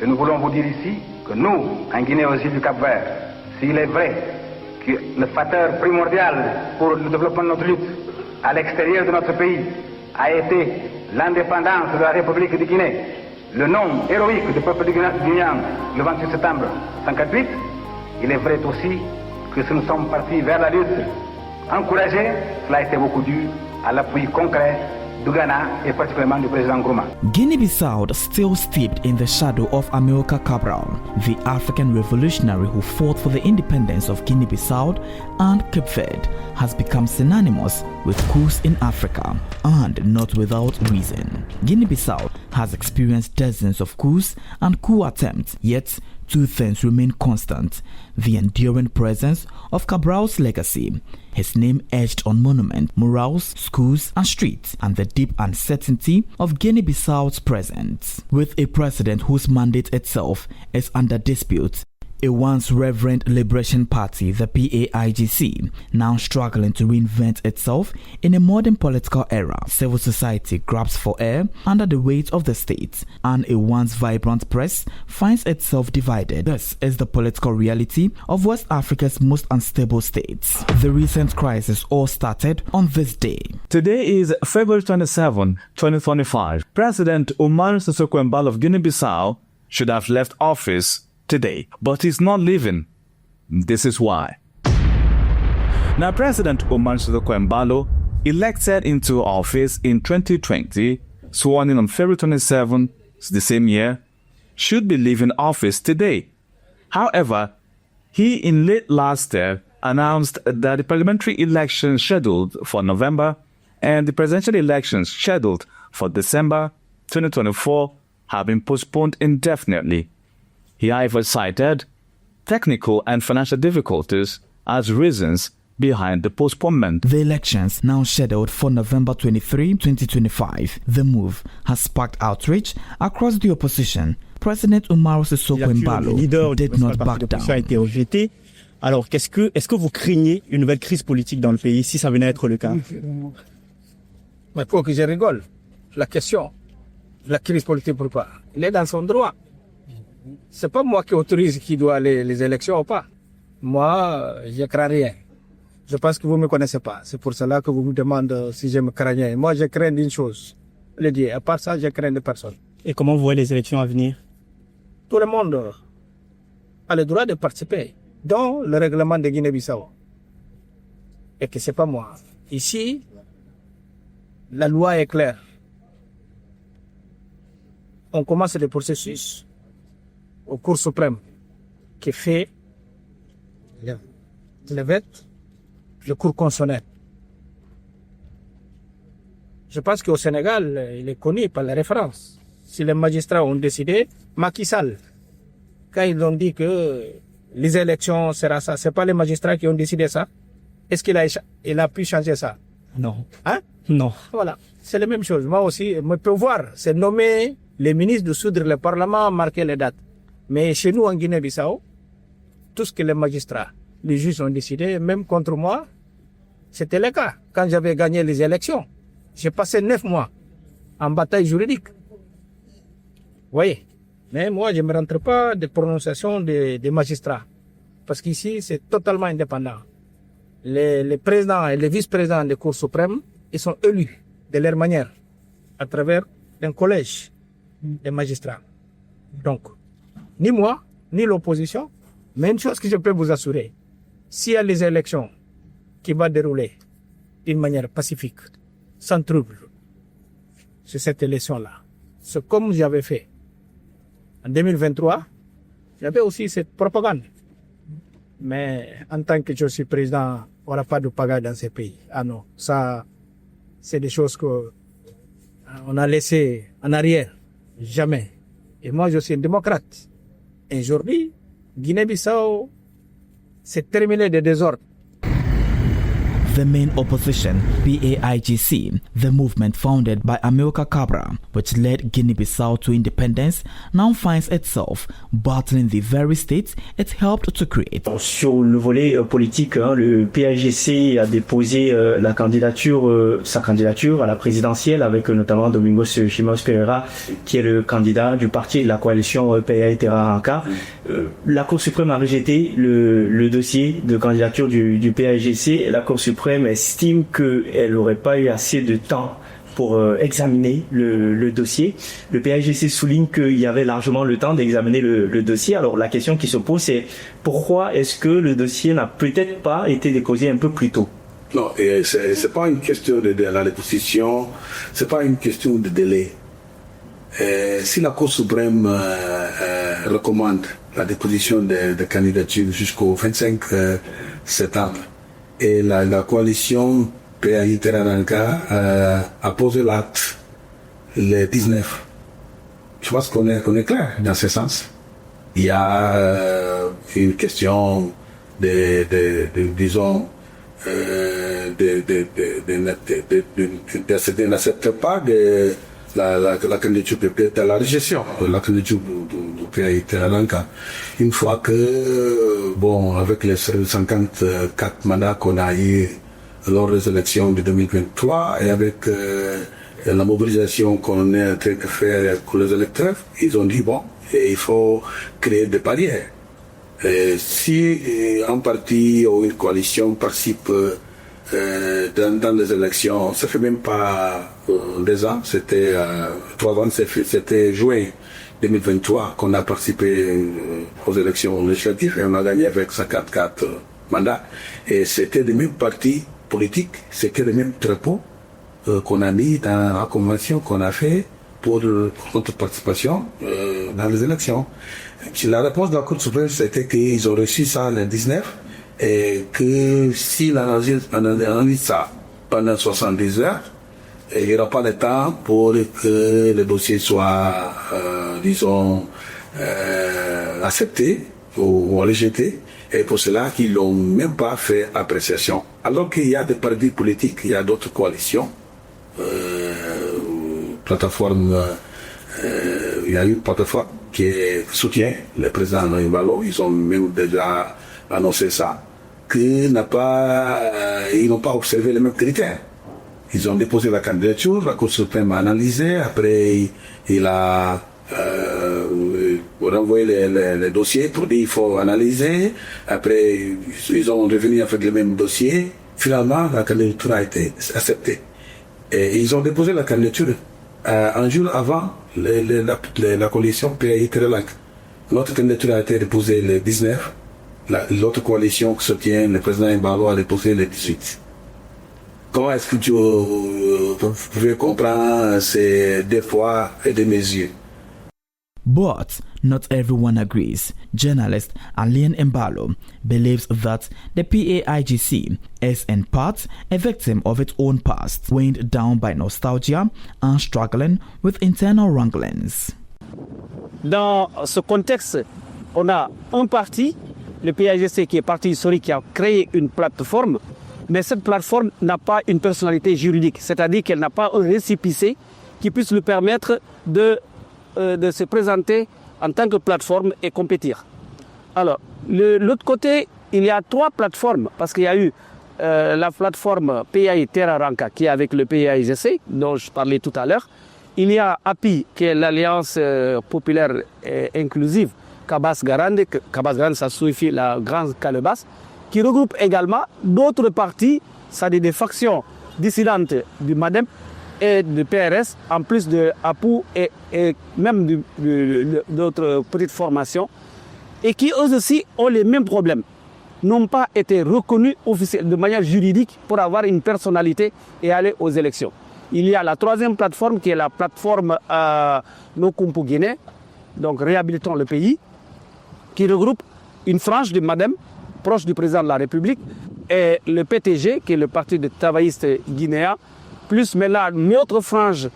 Et nous voulons vous dire ici que nous, en Guinée aux îles du Cap-Vert, s'il est vrai que le facteur primordial pour le développement de notre lutte à l'extérieur de notre pays a été l'indépendance de la République de Guinée, le nom héroïque du peuple guinéen le 28 septembre 1958, il est vrai aussi que si nous sommes partis vers la lutte encouragée, cela a été beaucoup dû à l'appui concret du Ghana et particulièrement du président Nkrumah. Guinea-Bissau, still steeped in the shadow of Amilcar Cabral, the African revolutionary who fought for the independence of Guinea-Bissau and Cape Verde, has become synonymous with coups in Africa, and not without reason. Guinea-Bissau has experienced dozens of coups and coup attempts, yet two things remain constant: the enduring presence of Cabral's legacy, his name etched on monuments, murals, schools, and streets, and the deep uncertainty of Guinea-Bissau's presence. With a president whose mandate itself is under dispute, a once reverent liberation party, the PAIGC, now struggling to reinvent itself in a modern political era, civil society grabs for air under the weight of the state, and a once vibrant press finds itself divided. This is the political reality of West Africa's most unstable states. The recent crisis all started on this day. Today is February 27, 2025. President Umaro Sissoco Embalo of Guinea-Bissau should have left office today, but he's not leaving. This is why. Now, President Umaro Sissoco Embalo, elected into office in 2020, sworn in on February 27, the same year, should be leaving office today. However, he in late last year announced that the parliamentary elections scheduled for November and the presidential elections scheduled for December 2024 have been postponed indefinitely. He however cited technical and financial difficulties as reasons behind the postponement. The elections, now scheduled for November 23, 2025. The move has sparked outrage across the opposition. President Umaro Sissoco Embalo did not back down. Alors, est-ce que vous craignez une nouvelle crise politique dans le pays si ça venait à être le cas? Mais pour que je rigole, la question, la crise politique, pourquoi? Il est dans son droit. C'est pas moi qui autorise qui doit aller les élections ou pas. Moi, je crains rien. Je pense que vous me connaissez pas. C'est pour cela que vous me demandez si je me crains rien. Moi, je crains d'une chose. Le dire. À part ça, je crains de personne. Et comment vous voyez les élections à venir? Tout le monde a le droit de participer, dont le règlement de Guinée-Bissau. Et que c'est pas moi. Ici, la loi est claire. On commence le processus au Cour suprême qui fait le vote, le Cour constitutionnel. Je pense qu'au Sénégal, il est connu par la référence. Si les magistrats ont décidé, Macky Sall, quand ils ont dit que les élections sera ça, c'est pas les magistrats qui ont décidé ça. Est-ce qu'il a pu changer ça? Non. Hein? Non. Voilà. C'est la même chose. Moi aussi, mon pouvoir, c'est nommer les ministres, dissoudre le Parlement, marquer les dates. Mais chez nous, en Guinée-Bissau, tout ce que les magistrats, les juges ont décidé, même contre moi, c'était le cas. Quand j'avais gagné les élections, j'ai passé 9 mois en bataille juridique. Vous voyez? Mais moi, je ne me rentre pas de prononciation des magistrats. Parce qu'ici, c'est totalement indépendant. Les présidents et les vice-présidents des cours suprêmes, ils sont élus de leur manière, à travers un collège des magistrats. Donc, ni moi, ni l'opposition, mais une chose que je peux vous assurer, s'il y a les élections qui vont dérouler d'une manière pacifique, sans trouble, sur cette élection-là, c'est comme j'avais fait en 2023, j'avais aussi cette propagande. Mais en tant que je suis président, on n'aura pas de pagaille dans ces pays. Ah non, ça, c'est des choses qu'on a laissées en arrière. Jamais. Et moi, je suis un démocrate. Et aujourd'hui, Guinée-Bissau, c'est terminé de désordre. The main opposition, PAIGC, the movement founded by Amilcar Cabral, which led Guinea-Bissau to independence, now finds itself battling the very states it helped to create. Sur le volet politique, le PAIGC a déposé sa candidature à la présidentielle avec notamment Domingos Simões Pereira, qui est le candidat du parti de la coalition PAI Terra Arranca. La Cour suprême a rejeté le dossier de candidature du PAIGC. La Cour suprême estime qu'elle n'aurait pas eu assez de temps pour examiner le dossier. Le PAIGC souligne qu'il y avait largement le temps d'examiner le dossier. Alors la question qui se pose, c'est pourquoi est-ce que le dossier n'a peut-être pas été déposé un peu plus tôt? Non, c'est pas une question de la déposition, c'est pas une question de délai. Si la Cour suprême recommande la déposition de candidatures jusqu'au 25 septembre, et la coalition PAI Terra Arranca a posé l'acte le 19. Je pense qu'on est clair dans ce sens. Il y a une question disons, n'accepte pas la candidature de la régestion, la candidature du PAI Terra Arranca. Une fois que, avec les 54 mandats qu'on a eu lors des élections de 2023 et avec la mobilisation qu'on est en train de faire pour les électeurs, ils ont dit il faut créer des barrières. Si un parti ou une coalition participe dans les élections, ça fait même pas 2 ans, c'était 3 ans, c'était juin 2023 qu'on a participé aux élections législatives et on a gagné avec 54 mandats. Et c'était les mêmes partis politiques, c'était les mêmes drapeaux qu'on a mis dans la convention qu'on a fait pour notre participation dans les élections. La réponse de la Cour suprême, c'était qu'ils ont reçu ça le 19 et que s'ils analysent ça pendant 70 heures, il n'y aura pas de temps pour que le dossier soit, accepté ou rejeté. Et pour cela qu'ils n'ont même pas fait appréciation. Alors qu'il y a des partis politiques, il y a d'autres coalitions, il y a une plateforme qui soutient le président Nayib Bello. Ils ont même déjà annoncé ça, qu'ils n'ont pas observé les mêmes critères. Ils ont déposé la candidature, la Cour suprême a analysé, après il a renvoyé les dossiers pour dire qu'il faut analyser, après ils ont revenu avec le même dossier. Finalement, la candidature a été acceptée. Et ils ont déposé la candidature un jour avant la coalition PAI Terra Arranca. Notre candidature a été déposée le 19. L'autre coalition qui soutient le président Ibalo a déposé le 18. Comment est-ce que vous pouvez comprendre ces 2 fois et 2 mesures? But not everyone agrees. Journalist Alain Mbalo believes that the PAIGC is in part a victim of its own past, weighed down by nostalgia and struggling with internal wranglings. Dans ce contexte, on a un parti, le PAIGC, qui est parti historique, qui a créé une plateforme, mais cette plateforme n'a pas une personnalité juridique, c'est-à-dire qu'elle n'a pas un récépissé qui puisse lui permettre de se présenter en tant que plateforme et compétir. Alors, de l'autre côté, il y a 3 plateformes, parce qu'il y a eu la plateforme PAI Terra Arranca, qui est avec le PAIGC, dont je parlais tout à l'heure. Il y a API, qui est l'Alliance populaire et inclusive, Cabas Grande, ça signifie la grande calebasse, qui regroupe également d'autres partis, c'est-à-dire des factions dissidentes du MADEM, et de PRS, en plus de APU et même d'autres petites formations, et qui eux aussi ont les mêmes problèmes, n'ont pas été reconnus officiellement de manière juridique pour avoir une personnalité et aller aux élections. Il y a la 3e plateforme qui est la plateforme Nokumpu Guinée, donc réhabilitons le pays, qui regroupe une frange du MADEM, proche du président de la République, et le PTG, qui est le Parti des travaillistes guinéens, plus maintenant une autre frange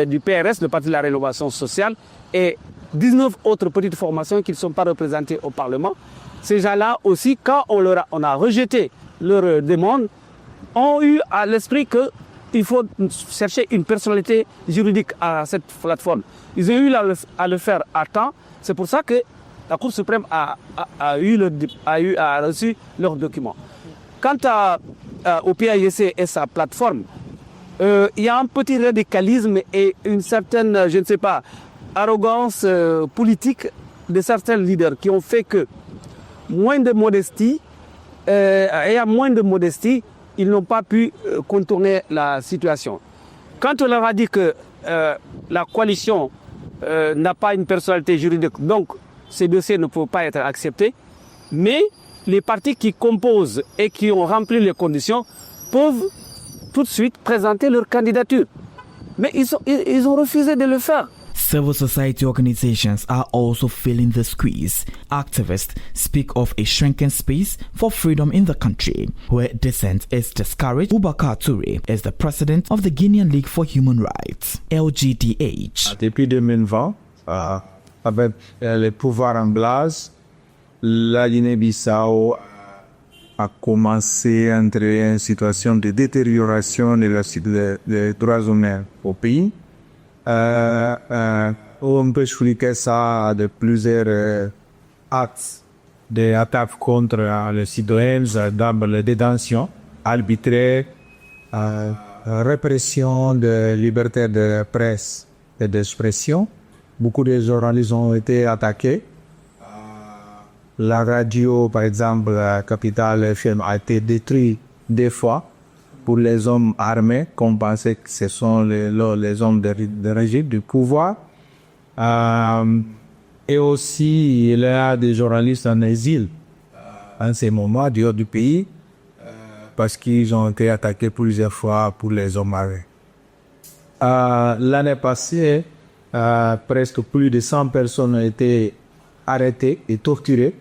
du PRS, le Parti de la Rénovation sociale, et 19 autres petites formations qui ne sont pas représentées au Parlement. Ces gens-là aussi, quand on a rejeté leur demande, ont eu à l'esprit qu'il faut chercher une personnalité juridique à cette plateforme. Ils ont eu à le faire à temps. C'est pour ça que la Cour suprême a reçu leurs documents. Quant au PAIGC et sa plateforme, il y a un petit radicalisme et une certaine, je ne sais pas, arrogance politique de certains leaders qui ont fait que moins de modestie, ils n'ont pas pu contourner la situation. Quand on leur a dit que la coalition n'a pas une personnalité juridique, donc ces dossiers ne peuvent pas être acceptés, mais les partis qui composent et qui ont rempli les conditions peuvent tout de suite présenter leur candidature. Mais ils ont refusé de le faire. Civil society organizations are also feeling the squeeze. Activists speak of a shrinking space for freedom in the country, where dissent is discouraged. Boubacar Touré is the president of the Guinean League for Human Rights, LGDH. Depuis 2020, avec les pouvoirs en place, la Guinée-Bissau a commencé à entrer en situation de détérioration des droits humains au pays. On peut expliquer ça de plusieurs actes d'attaque contre les citoyens, dans la détention arbitraire, répression de liberté de presse et d'expression. Beaucoup de journalistes ont été attaqués. La radio, par exemple, la capitale FM a été détruite 2 fois pour les hommes armés, qu'on pensait que ce sont les hommes de régime, du pouvoir. Et aussi, il y a des journalistes en exil en ces moments, dehors du pays, parce qu'ils ont été attaqués plusieurs fois pour les hommes armés. L'année passée, presque plus de 100 personnes ont été arrêtées et torturées.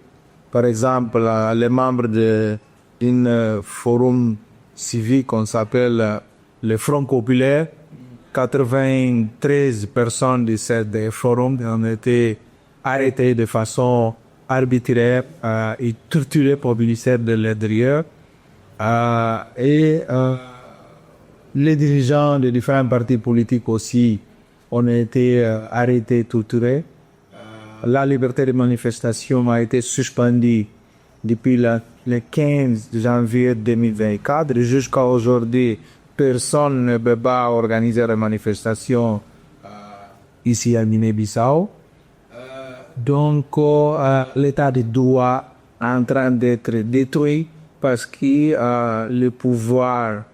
Par exemple, les membres d'un forum civique qu'on s'appelle le Front populaire, 93 personnes de ce forum ont été arrêtées de façon arbitraire et torturées par le ministère de l'Intérieur. Les dirigeants de différents partis politiques aussi ont été arrêtés, torturés. La liberté de manifestation a été suspendue depuis le 15 janvier 2024. Jusqu'à aujourd'hui, personne ne peut pas organiser des manifestations ici à Guinée-Bissau. Donc, l'état de droit est en train d'être détruit parce que le pouvoir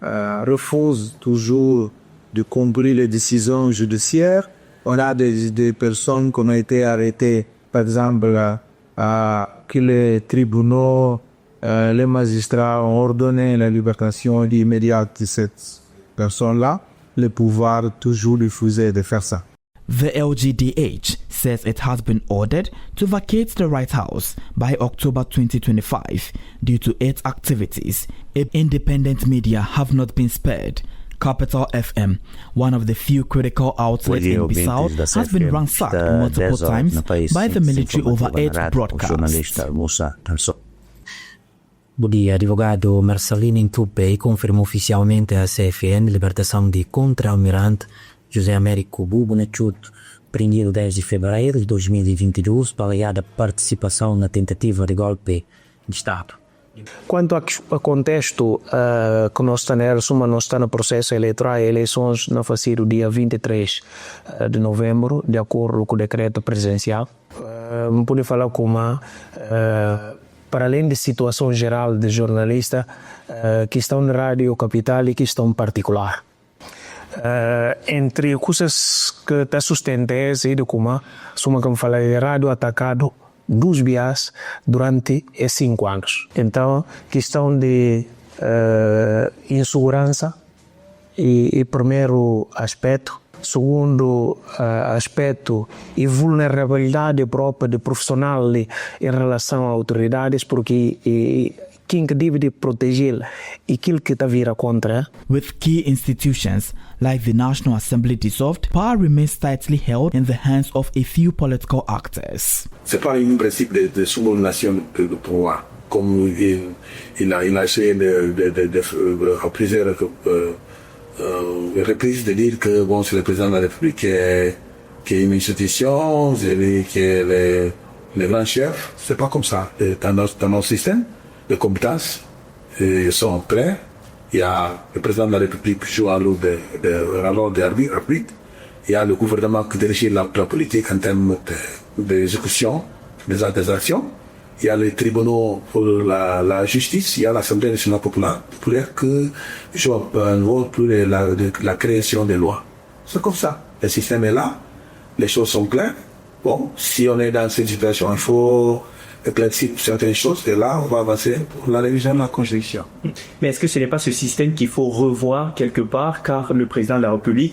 refuse toujours de comprendre les décisions judiciaires. On a des personnes qui ont été arrêtées, par exemple, que les tribunaux, les magistrats ont ordonné la libération immédiate de cette personne-là. Le pouvoir toujours refusé de faire ça. The LGDH says it has been ordered to vacate the White House by October 2025 due to its activities. Independent media have not been spared. Capital FM, one of the few critical outlets in Bissau, has been ransacked multiple times by the military over its broadcasts. O advogado Marcelino Intupei confirmou oficialmente à CFN a libertação de contra-almirante José Américo Bubu Nachuto, prendido 10 de fevereiro de 2022 para a participação na tentativa de golpe de Estado. Quanto ao contexto que nós estamos no processo eleitoral, eleições não vai ser o dia 23 de novembro, de acordo com o decreto presidencial. Pode falar como para além da situação geral de jornalista, questão de rádio capital e questão particular. Entre coisas que está sustentada é de como que me fala de rádio atacado 2 vezes durante 5 anos. Então, questão de insegurança e primeiro aspecto. Segundo aspecto, e vulnerabilidade própria de profissional em relação a autoridades, porque quem que deve proteger e aquilo que está a vir contra. With key institutions like the National Assembly dissolved, power remains tightly held in the hands of a few political actors. C'est pas un principe de subordination de pouvoir. comme il a essayé à plusieurs reprises de dire que bon, c'est le président de la République qui est une institution, c'est lui qui est le grand chef. C'est pas comme ça. Dans notre système de compétences, ils sont prêts. Il y a le président de la République qui joue un rôle d'arbitre. Il y a le gouvernement qui dirige la politique en termes d'exécution des actions. Il y a les tribunaux pour la justice, il y a l'Assemblée nationale populaire qui joue un rôle pour la création des lois. C'est comme ça. Le système est là, les choses sont claires. Bon, si on est dans cette situation, il faut éclaircir certaines choses et là, on va avancer pour la révision de la Constitution. Mais est-ce que ce n'est pas ce système qu'il faut revoir quelque part, car le président de la République,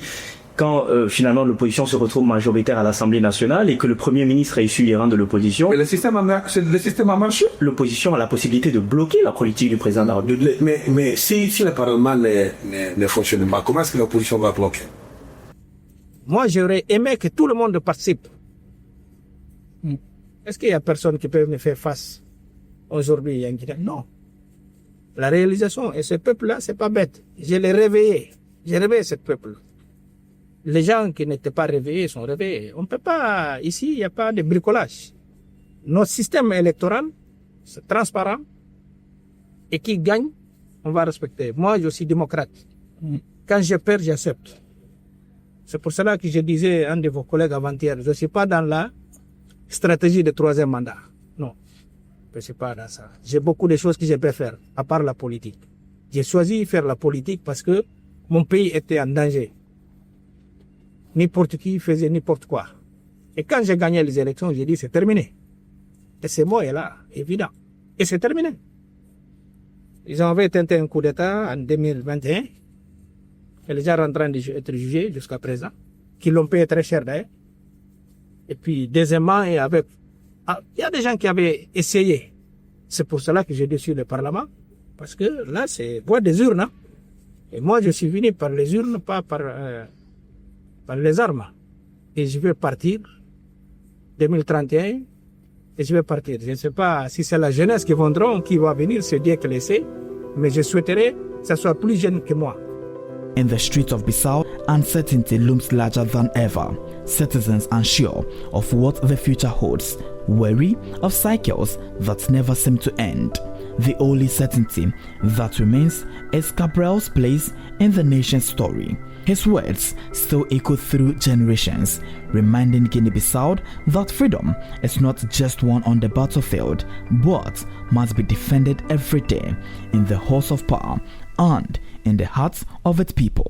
quand finalement l'opposition se retrouve majoritaire à l'Assemblée nationale et que le Premier ministre est issu des rangs de l'opposition... Mais le système a marché. L'opposition a la possibilité de bloquer la politique du président de la République. Mais si le Parlement ne fonctionne pas, comment est-ce que l'opposition va bloquer? Moi, j'aurais aimé que tout le monde participe. Est-ce qu'il y a personne qui peut me faire face aujourd'hui en Guinée? Non. La réalisation, et ce peuple-là, c'est pas bête. Je l'ai réveillé. J'ai réveillé ce peuple. Les gens qui n'étaient pas réveillés sont réveillés. On ne peut pas, ici, il n'y a pas de bricolage. Notre système électoral, c'est transparent. Et qui gagne, on va respecter. Moi, je suis démocrate. Quand je perds, j'accepte. C'est pour cela que je disais à un de vos collègues avant-hier, je ne suis pas dans la stratégie de troisième mandat. Non, je ne suis pas dans ça. J'ai beaucoup de choses que je peux faire, à part la politique. J'ai choisi de faire la politique parce que mon pays était en danger. N'importe qui faisait n'importe quoi. Et quand j'ai gagné les élections, j'ai dit c'est terminé. Et ce mot est là, évident. Et c'est terminé. Ils avaient tenté un coup d'État en 2021. Et les gens sont en train d'être jugés jusqu'à présent. Qui l'ont payé très cher d'ailleurs. Et puis, deuxièmement, il y a des gens qui avaient essayé. C'est pour cela que j'ai déçu le Parlement. Parce que là, c'est voie des urnes. Hein. Et moi, je suis venu par les urnes, pas par les armes. Et je vais partir 2031. Et je vais partir. Je ne sais pas si c'est la jeunesse qui va venir, c'est Dieu qui le sait. Mais je souhaiterais que ça soit plus jeune que moi. In the streets of Bissau, uncertainty looms larger than ever. Citizens unsure of what the future holds, wary of cycles that never seem to end. The only certainty that remains is Cabral place in the nation's story. His words still echo through generations, reminding Guinea-Bissau that freedom is not just won on the battlefield, but must be defended every day in the halls of power and in the hearts of its people.